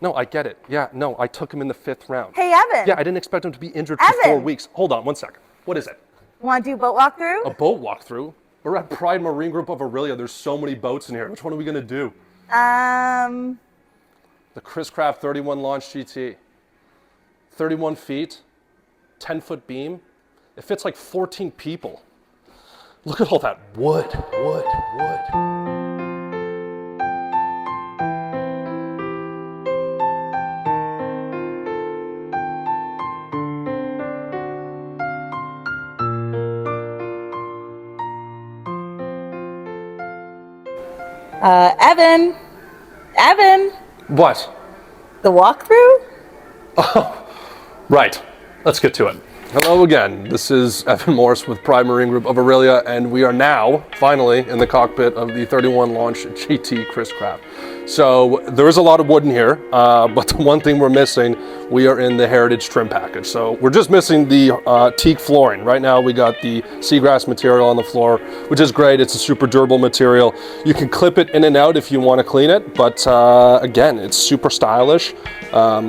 No, I get it. Yeah, no, I took him in the 5th round. Hey, Evan. Yeah, I didn't expect him to be injured for 4 weeks. Hold on 1 second. What is it? Want to do a boat walkthrough? A boat walkthrough? We're at Pride Marine Group of Aurelia. There's so many boats in here. Which one are we going to do? The Chris Craft 31 Launch GT. 31 feet, 10-foot beam. It fits like 14 people. Look at all that wood. Evan. What? The walkthrough? Right, let's get to it. Hello again, this is Evan Morse with Pride Marine Group of Aurelia, and we are now, finally, in the cockpit of the 31 Launch GT Chris Craft. So, there is a lot of wood in here, but the one thing we're missing, we are in the Heritage trim package. So, we're just missing the teak flooring. Right now, we got the seagrass material on the floor, which is great. It's a super durable material. You can clip it in and out if you want to clean it, but again, it's super stylish,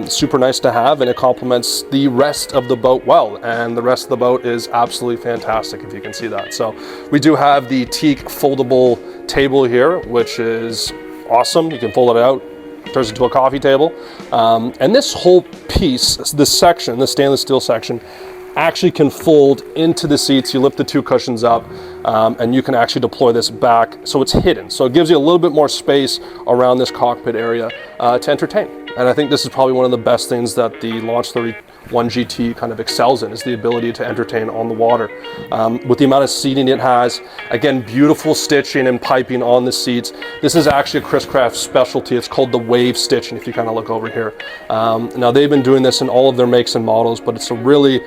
super nice to have, and it complements the rest of the boat well. And the rest of the boat is absolutely fantastic, if you can see that. So we do have the teak foldable table here, which is awesome. You can fold it out, turns into a coffee table. And this whole piece, this section, the stainless steel section, actually can fold into the seats. You lift the 2 cushions up, and you can actually deploy this back so it's hidden. So it gives you a little bit more space around this cockpit area to entertain. And I think this is probably one of the best things that the Launch 31 GT kind of excels in, is the ability to entertain on the water. With the amount of seating it has, again, beautiful stitching and piping on the seats. This is actually a Chris Craft specialty. It's called the wave stitching, if you kind of look over here. Now, they've been doing this in all of their makes and models, but it's a really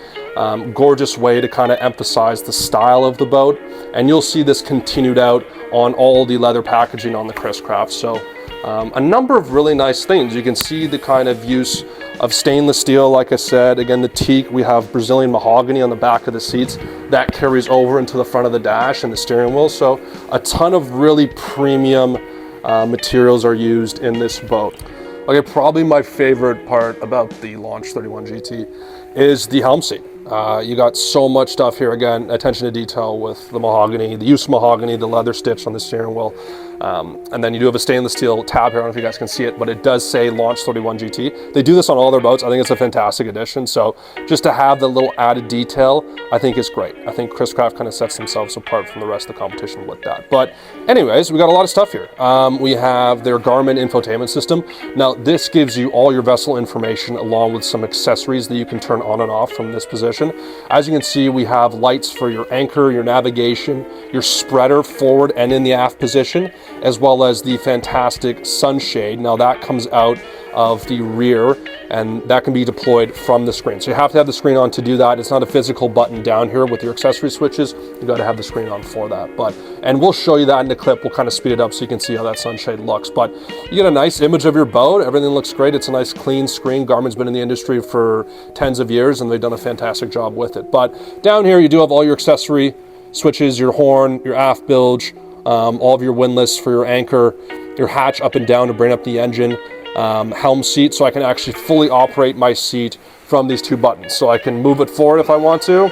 gorgeous way to kind of emphasize the style of the boat. And you'll see this continued out on all the leather packaging on the Chris Craft. So a number of really nice things. You can see the kind of use of stainless steel, like I said. Again, the teak, we have Brazilian mahogany on the back of the seats. That carries over into the front of the dash and the steering wheel. So a ton of really premium materials are used in this boat. Okay, probably my favorite part about the Launch 31 GT is the helm seat. You got so much stuff here. Again, attention to detail with the mahogany, the use of mahogany, the leather stitch on the steering wheel. And then you do have a stainless steel tab here. I don't know if you guys can see it, but it does say Launch 31 GT. They do this on all their boats. I think it's a fantastic addition. So just to have the little added detail, I think is great. I think Chris Craft kind of sets themselves apart from the rest of the competition with that. But anyways, we got a lot of stuff here. We have their Garmin infotainment system. Now, this gives you all your vessel information along with some accessories that you can turn on and off from this position. As you can see, we have lights for your anchor, your navigation, your spreader forward and in the aft position, as well as the fantastic sunshade. Now that comes out of the rear, and that can be deployed from the screen. So you have to have the screen on to do that. It's not a physical button down here with your accessory switches. You got to have the screen on for that. And we'll show you that in the clip. We'll kind of speed it up so you can see how that sunshade looks. But you get a nice image of your boat. Everything looks great. It's a nice clean screen. Garmin's been in the industry for tens of years, and they've done a fantastic job with it. But down here, you do have all your accessory switches, your horn, your aft bilge, all of your windlass for your anchor, your hatch up and down to bring up the engine, helm seat, so I can actually fully operate my seat from these 2 buttons. So I can move it forward if I want to,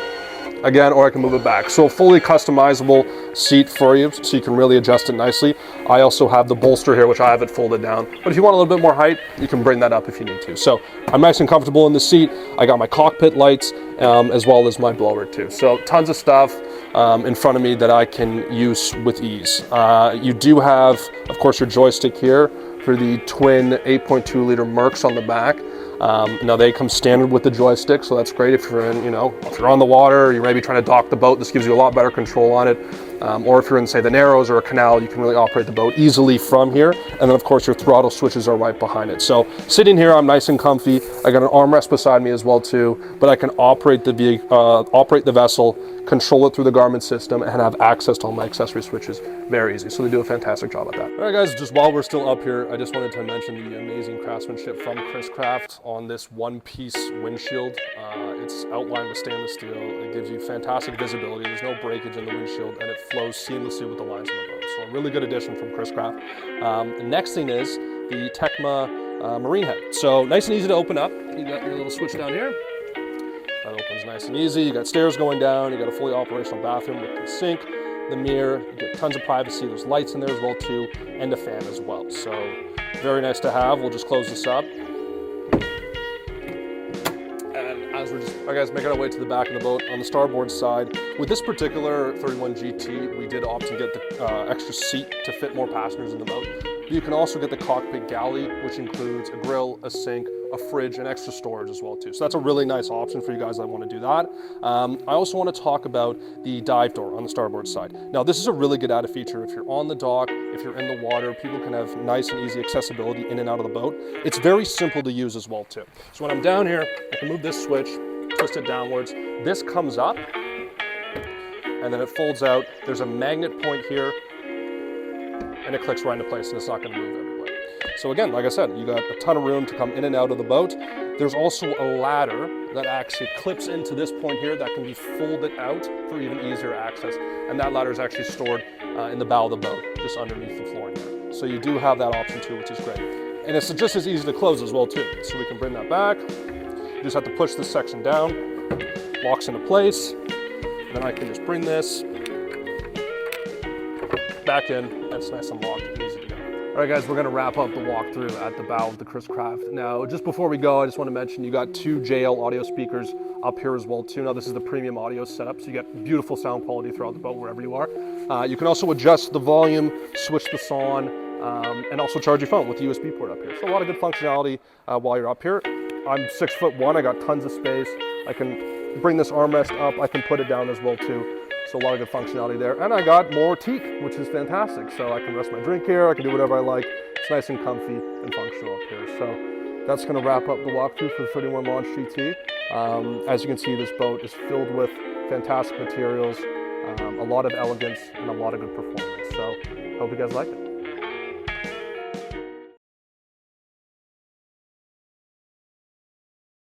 again, or I can move it back. So a fully customizable seat for you, so you can really adjust it nicely. I also have the bolster here, which I have it folded down. But if you want a little bit more height, you can bring that up if you need to. So I'm nice and comfortable in the seat. I got my cockpit lights, as well as my blower too. So tons of stuff in front of me that I can use with ease. You do have, of course, your joystick here for the twin 8.2 liter Mercs on the back. Now they come standard with the joystick, so that's great if you're in, if you're on the water, you're maybe trying to dock the boat. This gives you a lot better control on it. Or if you're in, say, the Narrows or a canal, you can really operate the boat easily from here. And then, of course, your throttle switches are right behind it. So sitting here, I'm nice and comfy. I got an armrest beside me as well too, but I can operate the vessel, control it through the Garmin system, and have access to all my accessory switches very easy. So they do a fantastic job at that. All right, guys, just while we're still up here, I just wanted to mention the amazing craftsmanship from Chris Craft on this one-piece windshield. It's outlined with stainless steel. It gives you fantastic visibility. There's no breakage in the windshield, and it flows seamlessly with the lines of the boat. So a really good addition from Chris Craft. The next thing is the Tecma marine head. So nice and easy to open up. You got your little switch down here. That opens nice and easy. You got stairs going down. You got a fully operational bathroom with the sink, the mirror. You get tons of privacy. There's lights in there as well too, and a fan as well. So very nice to have. We'll just close this up. As we're just, guys, making our way to the back of the boat, on the starboard side, with this particular 31 GT, we did opt to get the extra seat to fit more passengers in the boat. But you can also get the cockpit galley, which includes a grill, a sink, a fridge, and extra storage as well too. So that's a really nice option for you guys that want to do that. I also want to talk about the dive door on the starboard side. Now, this is a really good added feature. If you're on the dock, if you're in the water, people can have nice and easy accessibility in and out of the boat. It's very simple to use as well too. So when I'm down here, I can move this switch, twist it downwards. This comes up, and then it folds out. There's a magnet point here, and it clicks right into place, and it's not going to move everywhere. So again, like I said, you got a ton of room to come in and out of the boat. There's also a ladder that actually clips into this point here that can be folded out for even easier access. And that ladder is actually stored in the bow of the boat, just underneath the flooring there. So you do have that option too, which is great. And it's just as easy to close as well too. So we can bring that back. You just have to push this section down, locks into place. And then I can just bring this back in. That's nice and locked and easy to go. All right, guys, we're gonna wrap up the walkthrough at the bow of the Chris Craft. Now, just before we go, I just wanna mention you got 2 JL audio speakers up here as well too. Now, this is the premium audio setup, so you get beautiful sound quality throughout the boat wherever you are. You can also adjust the volume, switch this on, and also charge your phone with the USB port up here. So a lot of good functionality while you're up here. I'm 6'1", I got tons of space. I can bring this armrest up, I can put it down as well too. So a lot of good functionality there. And I got more teak, which is fantastic. So I can rest my drink here, I can do whatever I like. It's nice and comfy and functional up here. So that's gonna wrap up the walkthrough for the 31 Launch GT. As you can see, this boat is filled with fantastic materials, a lot of elegance, and a lot of good performance. So hope you guys like it.